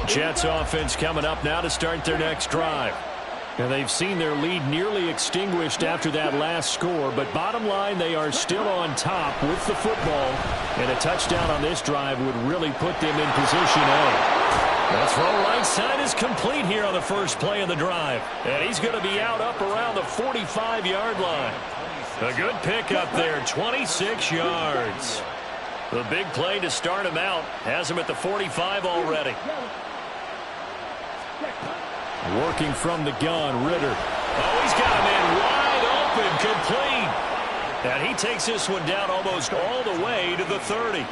Jets offense coming up now to start their next drive. And they've seen their lead nearly extinguished after that last score, but bottom line, they are still on top with the football, and a touchdown on this drive would really put them in position A. That throw right side is complete here on the first play of the drive, and he's going to be out up around the 45-yard line. A good pickup there, 26 yards. The big play to start him out has him at the 45 already. Working from the gun, Ritter. Oh, he's got him in wide open, complete. And he takes this one down almost all the way to the 30.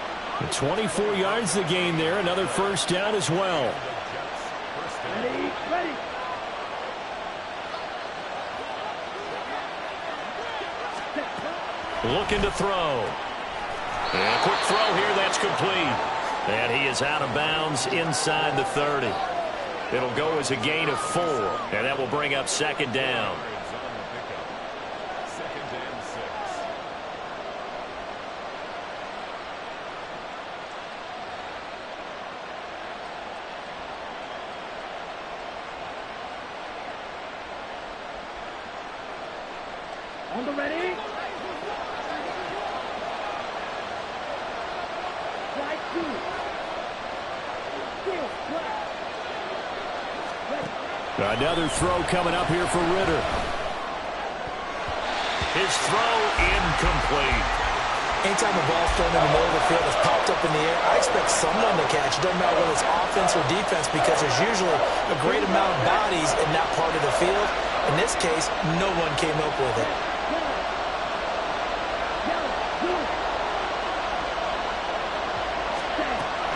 24 yards the gain there, another first down as well. Ready, ready. Looking to throw. And a quick throw here, that's complete. And he is out of bounds inside the 30. It'll go as a gain of 4, and that will bring up second down. On the ready. Strike two. Still flat. Ready. Another throw coming up here for Ridder. His throw incomplete. Anytime the ball's thrown in the middle of the field, it's popped up in the air, I expect someone to catch. It doesn't matter whether it's offense or defense because there's usually a great amount of bodies in that part of the field. In this case, no one came up with it.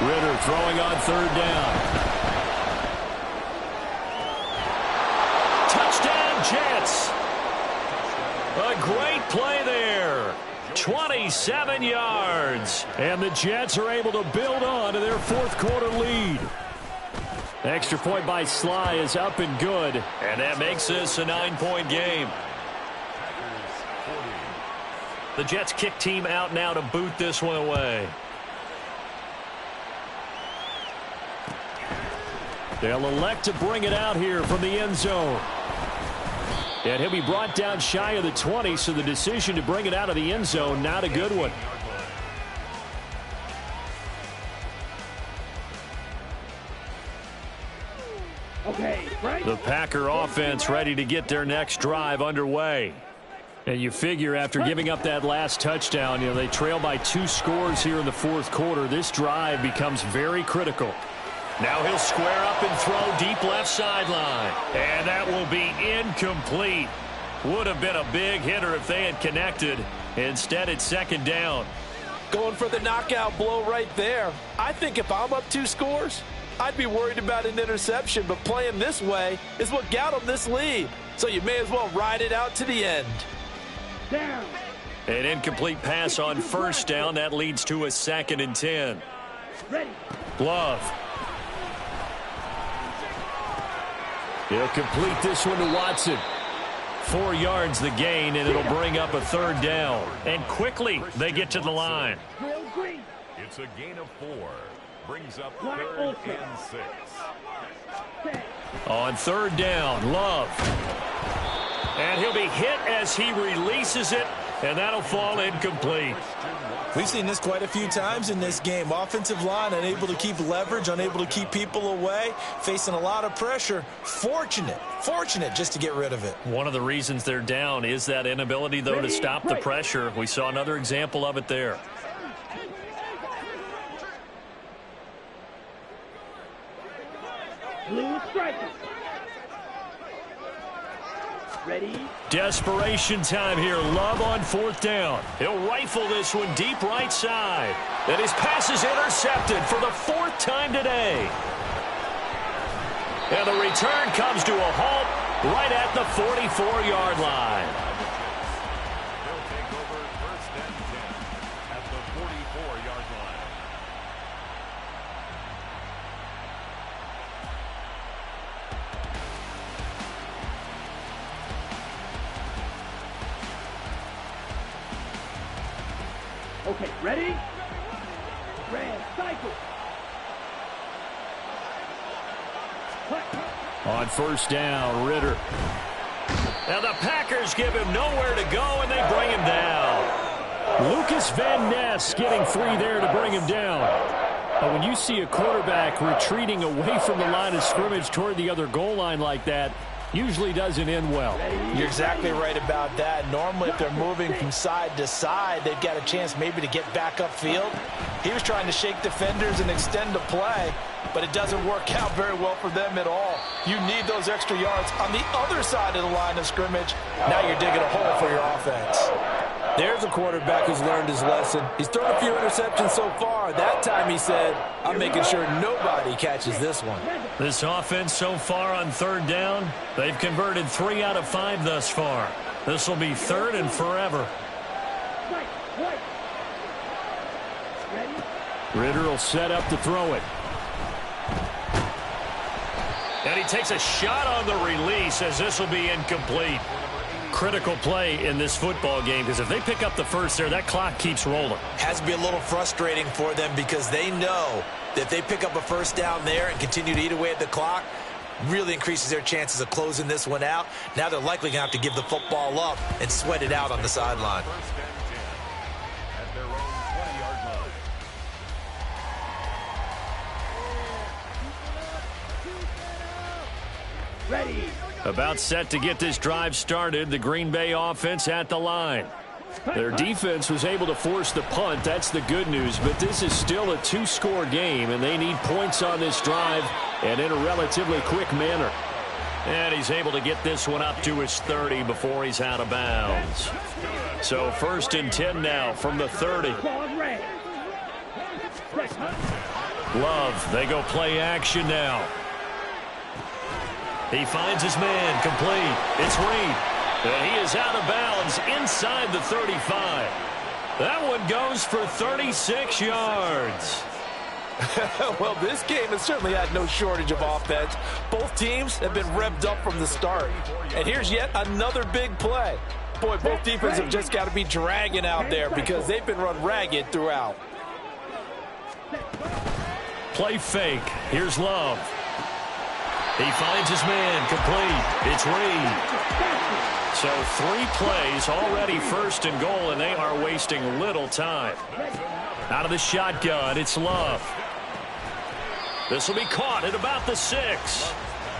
Ridder throwing on third down. Touchdown, Jets. A great play there. 27 yards. And the Jets are able to build on to their fourth quarter lead. Extra point by Sly is up and good. And that makes this a 9-point game. The Jets kick team out now to boot this one away. They'll elect to bring it out here from the end zone. And he'll be brought down shy of the 20, so the decision to bring it out of the end zone, not a good one. Okay, right. The Packer offense ready to get their next drive underway. And you figure after giving up that last touchdown, they trail by 2 scores here in the fourth quarter. This drive becomes very critical. Now he'll square up and throw deep left sideline. And that will be incomplete. Would have been a big hitter if they had connected. Instead, it's second down. Going for the knockout blow right there. I think if I'm up 2 scores, I'd be worried about an interception. But playing this way is what got them this lead. So you may as well ride it out to the end. Down. An incomplete pass on first down. That leads to a 2nd and 10. Ready. Love. He'll complete this one to Watson. 4 yards the gain, and it'll bring up a 3rd down. And quickly, they get to the line. Real green. It's a gain of 4. Brings up Black 3rd Ultra. and 6. Set. On 3rd down, Love. And he'll be hit as he releases it, and that'll fall incomplete. We've seen this quite a few times in this game. Offensive line unable to keep leverage, unable to keep people away, facing a lot of pressure. Fortunate just to get rid of it. One of the reasons they're down is that inability, though, to stop the pressure. We saw another example of it there. Blue striker. Ready. Desperation time here. Love on 4th down. He'll rifle this one deep right side. And his pass is intercepted for the 4th time today. And the return comes to a halt right at the 44-yard line. They'll take over 1st and 10 at the 44-yard line. Okay, ready? Red cycle. On 1st down, Ridder. Now the Packers give him nowhere to go, and they bring him down. Lucas Van Ness getting 3 there to bring him down. Now, when you see a quarterback retreating away from the line of scrimmage toward the other goal line like that, usually doesn't end well. You're exactly right about that. Normally, if they're moving from side to side, they've got a chance maybe to get back upfield. He was trying to shake defenders and extend the play, but it doesn't work out very well for them at all. You need those extra yards on the other side of the line of scrimmage. Now you're digging a hole for your offense. There's a quarterback who's learned his lesson. He's thrown a few interceptions so far. That time he said, I'm making sure nobody catches this one. This offense so far on 3rd down, they've converted 3 out of 5 thus far. This will be 3rd and forever. Ridder will set up to throw it. And he takes a shot on the release as this will be incomplete. Critical play in this football game because if they pick up the first there, that clock keeps rolling. Has to be a little frustrating for them because they know that if they pick up a 1st down there and continue to eat away at the clock, Really increases their chances of closing this one out. Now they're likely going to have to give the football up and sweat it out on the sideline. First and 10 at their own 20-yard line. Ready. About set to get this drive started, the Green Bay offense at the line. Their defense was able to force the punt. That's the good news. But this is still a two-score game, and they need points on this drive and in a relatively quick manner. And he's able to get this one up to his 30 before he's out of bounds. So 1st and 10 now from the 30. Ball red. Love, they go play action now. He finds his man, complete. It's Reed. And he is out of bounds inside the 35. That one goes for 36 yards. Well, this game has certainly had no shortage of offense. Both teams have been revved up from the start. And here's yet another big play. Boy, both defenses have just got to be dragging out there because they've been run ragged throughout. Play fake. Here's Love. He finds his man, complete. It's Reed. So 3 plays, already 1st and goal, and they are wasting little time. Out of the shotgun, it's Love. This will be caught at about the 6.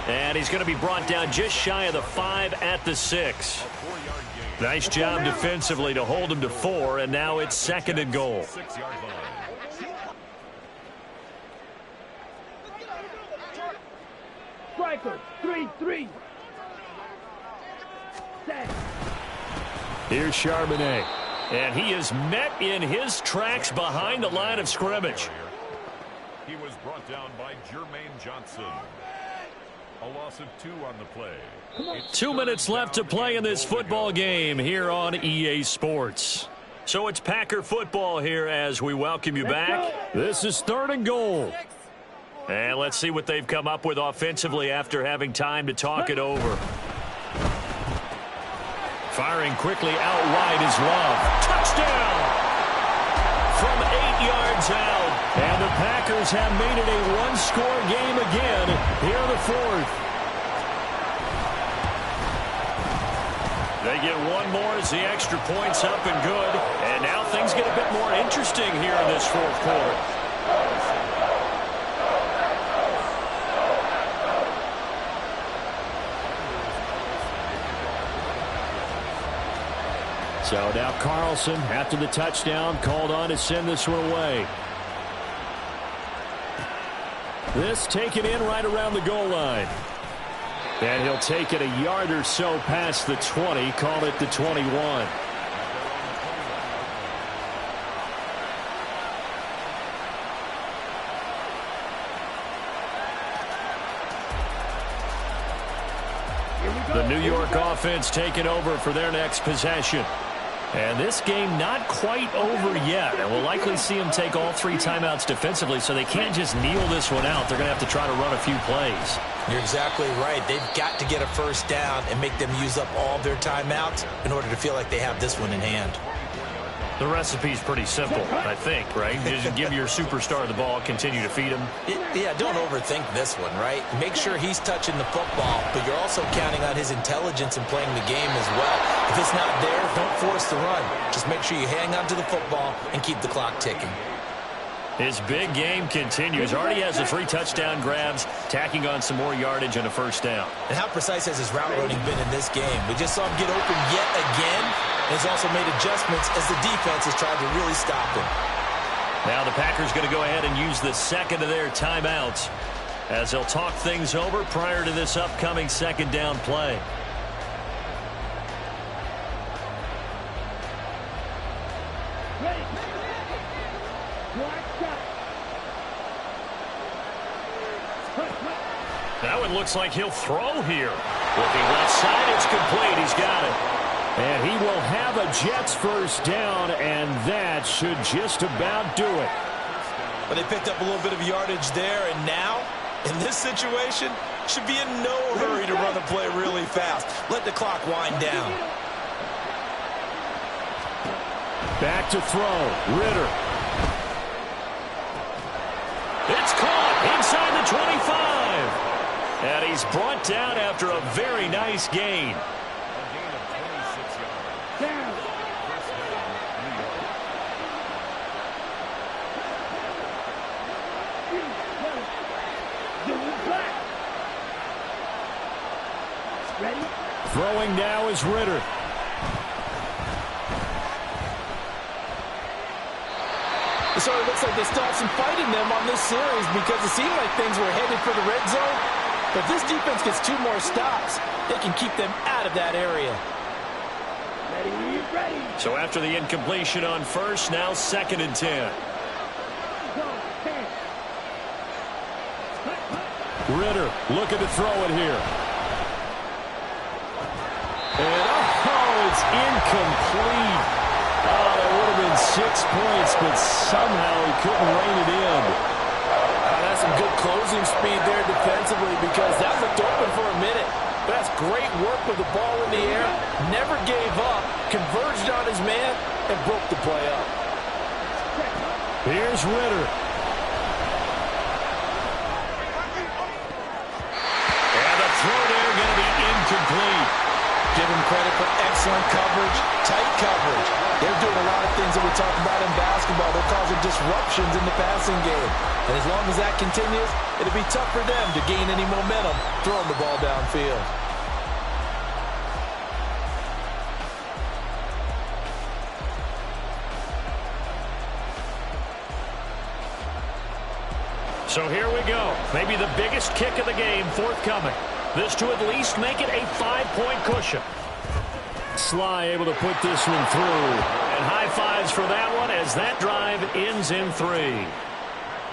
And he's going to be brought down just shy of the 5 at the 6. Nice job defensively to hold him to 4, and now it's 2nd and goal. 6-yard line. Striker. 3-3. Set. Here's Charbonnet. And he is met in his tracks behind the line of scrimmage. He was brought down by Jermaine Johnson. A loss of 2 on the play. It's 2 minutes left to play in this goal to football go. game here on EA Sports. So it's Packer football here as we welcome you back. This is 3rd and goal. And let's see what they've come up with offensively after having time to talk it over. Firing quickly out wide is Love. Touchdown! From 8 yards out. And the Packers have made it a one-score game again here in the 4th. They get one more as the extra point's up and good. And now things get a bit more interesting here in this 4th quarter. So now Carlson, after the touchdown, called on to send this one away. This taken in right around the goal line. And he'll take it a yard or so past the 20, call it the 21. The New York offense taking over for their next possession. And this game not quite over yet. And we'll likely see them take all 3 timeouts defensively, so they can't just kneel this one out. They're going to have to try to run a few plays. You're exactly right. They've got to get a 1st down and make them use up all their timeouts in order to feel like they have this one in hand. The recipe's pretty simple, I think, right? Just give your superstar the ball, continue to feed him. Yeah, don't overthink this one, right? Make sure he's touching the football, but you're also counting on his intelligence in playing the game as well. If it's not there, don't force the run. Just make sure you hang on to the football and keep the clock ticking. His big game continues. Already has the 3 touchdown grabs, tacking on some more yardage and a 1st down. And how precise has his route running been in this game? We just saw him get open yet again. And he's also made adjustments as the defense has tried to really stop him. Now the Packers going to go ahead and use the 2nd of their timeouts as they'll talk things over prior to this upcoming 2nd down play. Ready. Block shot. That one looks like he'll throw here. Looking left side, it's complete. He's got it. And he will have a Jets 1st down, and that should just about do it. But they picked up a little bit of yardage there, and now, in this situation, should be in no hurry to run the play really fast. Let the clock wind down. Back to throw. Ritter. It's caught inside the 25. And he's brought down after a very nice gain. A gain of 26 yards. Down. First down, New York. Doing black. Ready? Throwing now is Ritter. So it looks like they still have some fight in them on this series because it seemed like things were headed for the red zone. But if this defense gets 2 more stops, they can keep them out of that area. Ready, ready. So after the incompletion on first, now 2nd and 10. Go, 10. Ritter looking to throw it here. And it's incomplete. Oh, that would have been 6 points, but somehow he couldn't rein it in. That's some good closing speed there defensively because that looked open for a minute. But that's great work with the ball in the air. Never gave up, converged on his man, and broke the play up. Here's Ritter. And the throw there going to be incomplete. Give him credit for excellent coverage, tight coverage. They're doing a lot of things that we talk about in basketball. They're causing disruptions in the passing game. And as long as that continues, it'll be tough for them to gain any momentum throwing the ball downfield. So here we go. Maybe the biggest kick of the game forthcoming. This to at least make it a 5-point cushion. Sly able to put this one through. And high fives for that one as that drive ends in 3.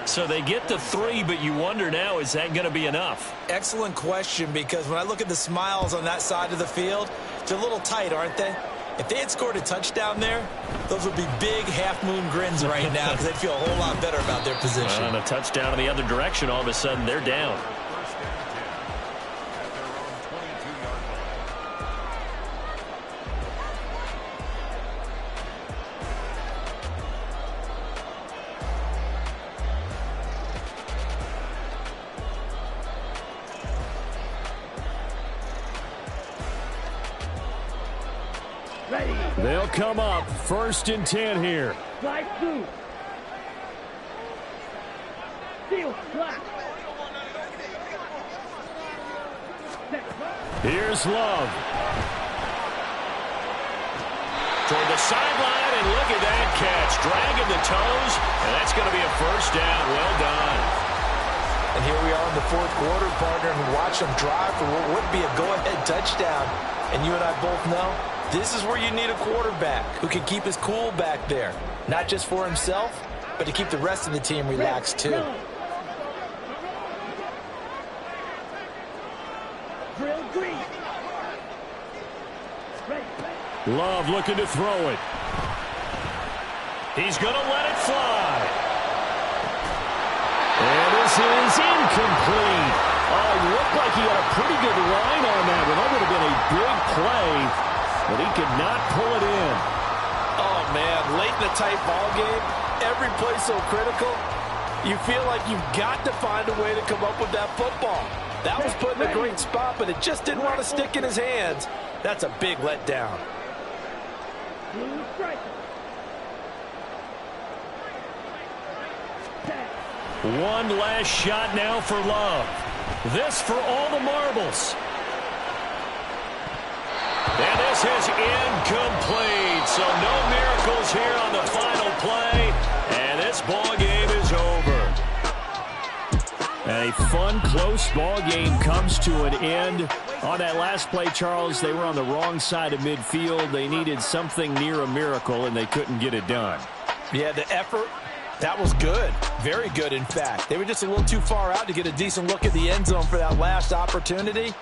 So they get to 3, but you wonder now, is that going to be enough? Excellent question, because when I look at the smiles on that side of the field, they're a little tight, aren't they? If they had scored a touchdown there, those would be big half-moon grins right now because they'd feel a whole lot better about their position. And a touchdown in the other direction, all of a sudden they're down. First down 10 at their own 22-yard line. Ready. They'll come up 1st and 10 here. Slide through. Steal. Block. Here's Love. Toward the sideline, and look at that catch. Dragging the toes, and that's going to be a first down. Well done. And here we are in the 4th quarter, partner, and watch them drive for what would be a go-ahead touchdown. And you and I both know this is where you need a quarterback who can keep his cool back there. Not just for himself, but to keep the rest of the team relaxed too. Drill green. Ready. Love looking to throw it. He's going to let it fly. And this is incomplete. Oh, it looked like he had a pretty good line on that one. That would have been a big play, but he could not pull it in. Oh, man, late in a tight ball game, every play so critical, you feel like you've got to find a way to come up with that football. That was put in a great spot, but it just didn't want to stick in his hands. That's a big letdown. Blue strike. One last shot now for Love. This for all the marbles. And this is incomplete. So no miracles here on the final play. And this ball game is over. A fun, close ball game comes to an end. On that last play, Charles, they were on the wrong side of midfield. They needed something near a miracle, and they couldn't get it done. Yeah, the effort, that was good. Very good, in fact. They were just a little too far out to get a decent look at the end zone for that last opportunity.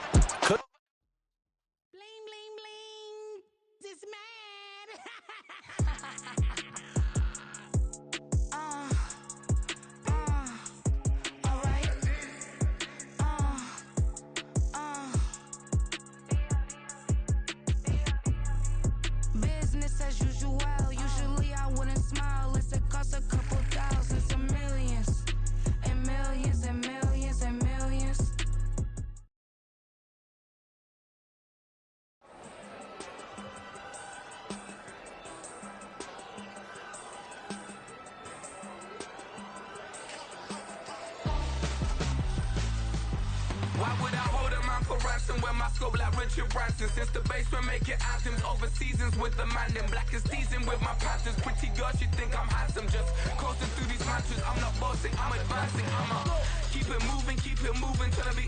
Why would I hold a man for ransom when my scope like Richard Branson? Since the basement making anthems over seasons with the man in black is seasoned with my Panthers. Pretty girls, you think I'm handsome, just coasting through these mantras. I'm not bossing, I'm advancing. I'ma keep it moving, trying to be